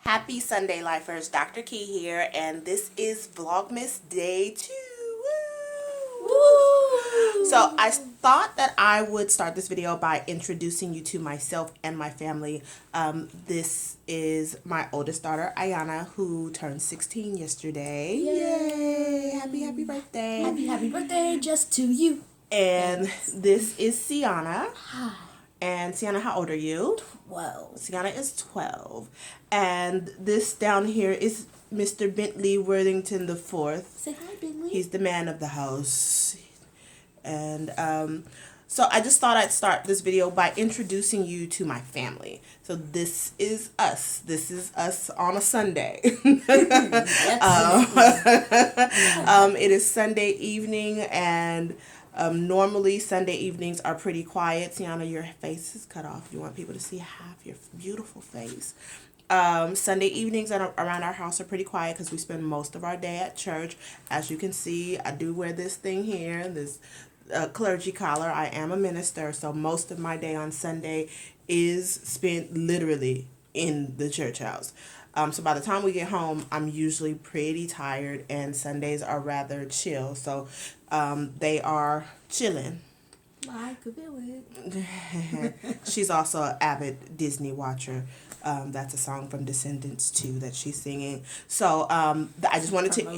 Happy Sunday, Lifers. Dr. Key here, and this is Vlogmas Day 2. Woo! Woo! So I thought that I would start this video by introducing you to myself and my family. This is my oldest daughter, Ayana, who turned 16 yesterday. Yay! Happy birthday. Happy birthday just to you. And this is Sienna. Hi. And Sienna, how old are you? 12. Sienna is 12. And this down here is Mr. Bentley Worthington IV. Say hi, Bentley. He's the man of the house. And so I just thought I'd start this video by introducing you to my family. So this is us. This is us on a Sunday. It is Sunday evening, and normally Sunday evenings are pretty quiet. Sienna, your face is cut off. You want people to see half your beautiful face. Sunday evenings around our house are pretty quiet because we spend most of our day at church. As you can see, I do wear this thing here, this clergy collar. I am a minister, so most of my day on Sunday is spent literally in the church house. So by the time we get home, I'm usually pretty tired, and Sundays are rather chill. So they are chilling. I could feel it. She's also an avid Disney watcher. That's a song from Descendants 2 that she's singing. So I just wanted to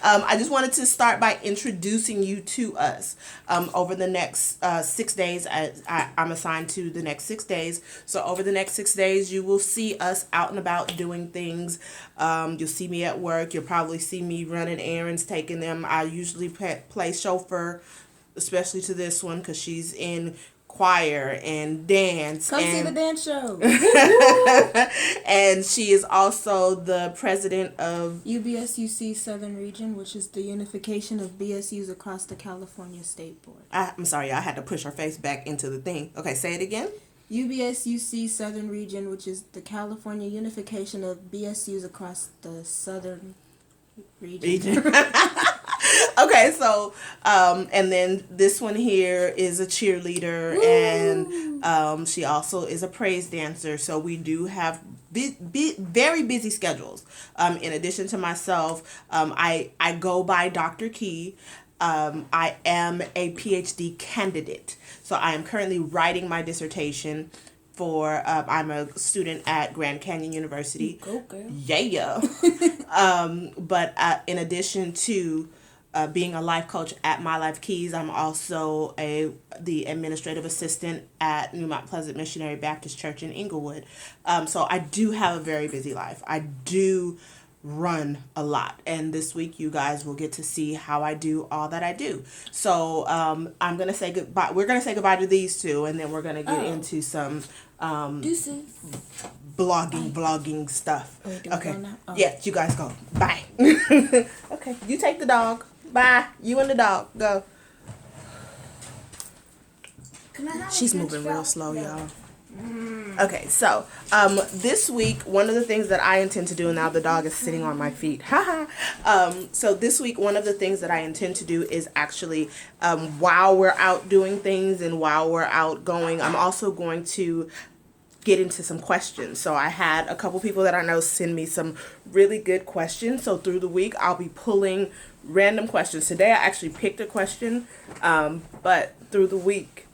I just wanted to start by introducing you to us. Over the next 6 days, I'm assigned to the next 6 days. So over the next 6 days, you will see us out and about doing things. You'll see me at work. You'll probably see me running errands, taking them. I usually play chauffeur, especially to this one because she's in choir and dance. Come see the dance show. And she is also the president of UBSUC Southern Region, which is the unification of BSUs across the California State Board. I'm sorry, I had to push her face back into the thing. Okay, say it again. UBSUC Southern Region, which is the California unification of BSUs across the Southern region. Okay, so and then this one here is a cheerleader. Woo! And she also is a praise dancer. So we do have very busy schedules. In addition to myself, I go by Dr. Key. I am a PhD candidate, so I am currently writing my dissertation for I'm a student at Grand Canyon University. Go girl. Yeah. But in addition to being a life coach at My Life Keys, I'm also the administrative assistant at New Mount Pleasant Missionary Baptist Church in Inglewood. So I do have a very busy life. I do run a lot, and this week you guys will get to see how I do all that I do. So I'm gonna say goodbye. We're gonna say goodbye to these two, and then we're gonna get into some vlogging stuff. Okay. Yeah, you guys go. Bye. Okay, you take the dog. Bye. You and the dog. Go. She's moving real slow, y'all. Okay, so this week, one of the things that I intend to do, and now the dog is sitting on my feet. So this week, one of the things that I intend to do is actually, while we're out doing things and while we're out going, I'm also going to get into some questions. So I had a couple people that I know send me some really good questions. So through the week, I'll be pulling random questions. Today, I actually picked a question, but through the week,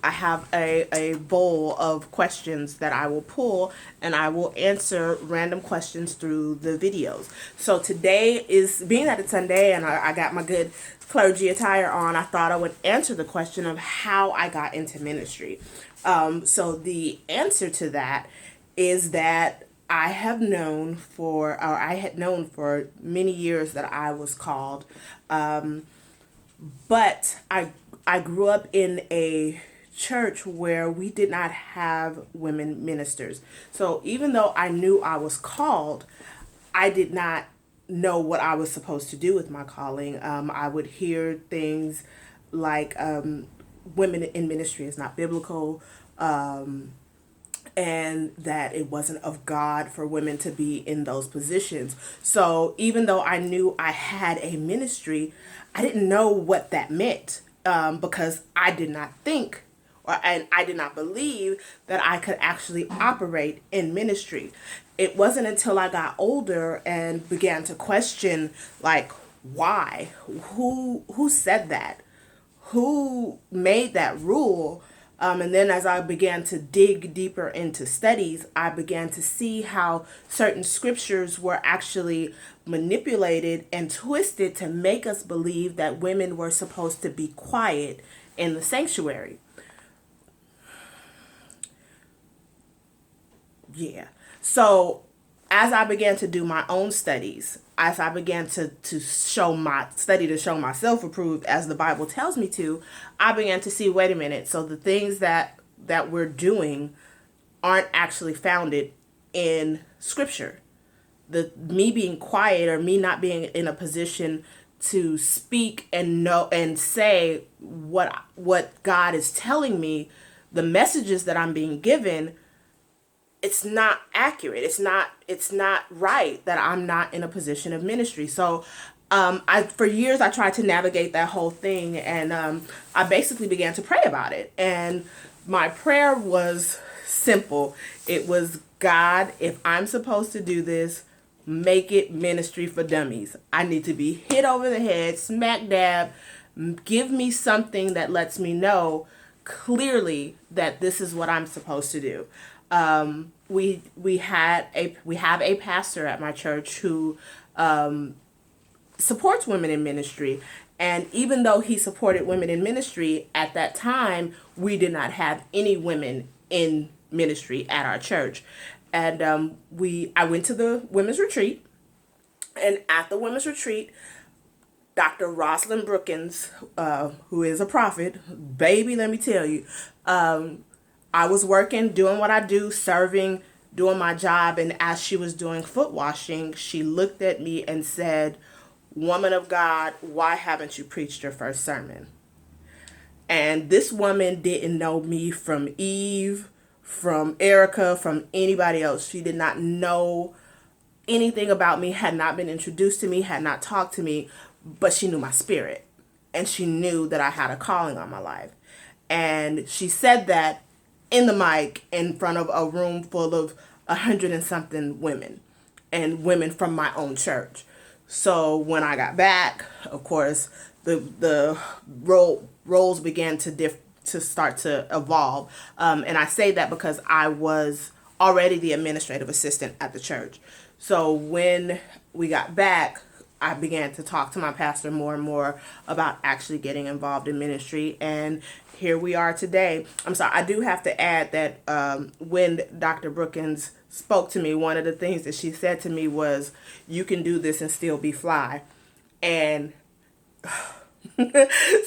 I have a bowl of questions that I will pull, and I will answer random questions through the videos. So today is, being that it's Sunday and I got my good clergy attire on, I thought I would answer the question of how I got into ministry. So the answer to that is that I had known for many years that I was called, but I grew up in a church where we did not have women ministers. So even though I knew I was called, I did not know what I was supposed to do with my calling. I would hear things like women in ministry is not biblical, and that it wasn't of God for women to be in those positions. So even though I knew I had a ministry, I didn't know what that meant, because I did not think and I did not believe that I could actually operate in ministry. It wasn't until I got older and began to question, like, why? Who said that? Who made that rule? And then as I began to dig deeper into studies, I began to see how certain scriptures were actually manipulated and twisted to make us believe that women were supposed to be quiet in the sanctuary. Yeah. So as I began to do my own studies, as I began to show myself approved as the Bible tells me to, I began to see, wait a minute, so the things that we're doing aren't actually founded in scripture. The me being quiet, or me not being in a position to speak and know and say what God is telling me, the messages that I'm being given, it's not accurate. It's not right that I'm not in a position of ministry. So for years I tried to navigate that whole thing, and I basically began to pray about it. And my prayer was simple. It was, God, if I'm supposed to do this, make it ministry for dummies. I need to be hit over the head, smack dab. Give me something that lets me know clearly that this is what I'm supposed to do. We have a pastor at my church who supports women in ministry, and even though he supported women in ministry at that time, we did not have any women in ministry at our church. And I went to the women's retreat, and at the women's retreat, Dr. Rosalind Brookins, who is a prophet, baby, let me tell you, I was working, doing what I do, serving, doing my job, and as she was doing foot washing, she looked at me and said, "Woman of God, why haven't you preached your first sermon?" And this woman didn't know me from Eve, from Erica, from anybody else. She did not know anything about me, had not been introduced to me, had not talked to me, but she knew my spirit, and she knew that I had a calling on my life. And she said that in the mic in front of a room full of 100 and something women, and women from my own church. So when I got back, of course, the roles began to start to evolve. And I say that because I was already the administrative assistant at the church. So when we got back, I began to talk to my pastor more and more about actually getting involved in ministry. And here we are today. I'm sorry, I do have to add that when Dr. Brookins spoke to me, one of the things that she said to me was, "You can do this and still be fly." And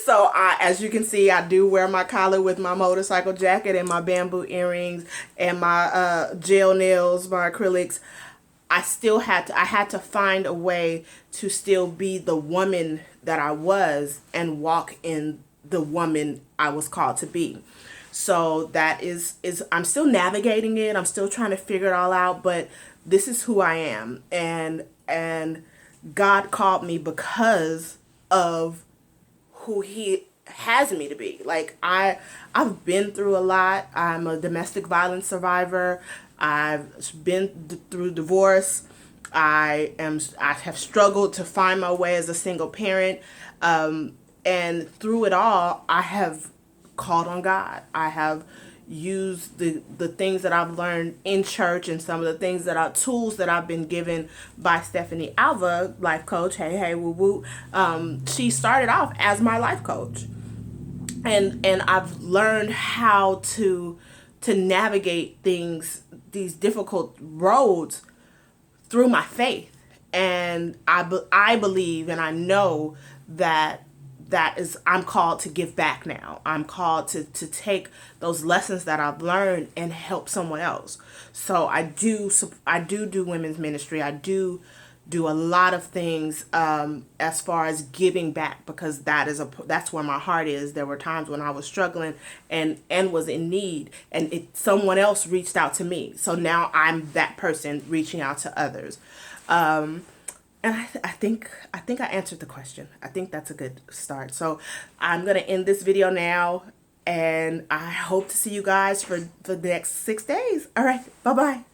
so as you can see, I do wear my collar with my motorcycle jacket and my bamboo earrings and my gel nails, my acrylics. I had to find a way to still be the woman that I was and walk in the woman I was called to be. So that is I'm still navigating it. I'm still trying to figure it all out, but this is who I am. And God called me because of who he has me to be. Like I've been through a lot. I'm a domestic violence survivor. I've been through divorce. I have struggled to find my way as a single parent. And through it all, I have called on God. I have used the things that I've learned in church and some of the things tools that I've been given by Stephanie Alva, life coach. Hey, woo woo. She started off as my life coach. And I've learned how to navigate these difficult roads through my faith. And I believe and I know that I'm called to give back now. I'm called to take those lessons that I've learned and help someone else. So I do women's ministry. I do a lot of things as far as giving back, because that's where my heart is. There were times when I was struggling and was in need, and someone else reached out to me. So now I'm that person reaching out to others. And I think I answered the question. I think that's a good start. So I'm going to end this video now. And I hope to see you guys for the next 6 days. All right. Bye-bye.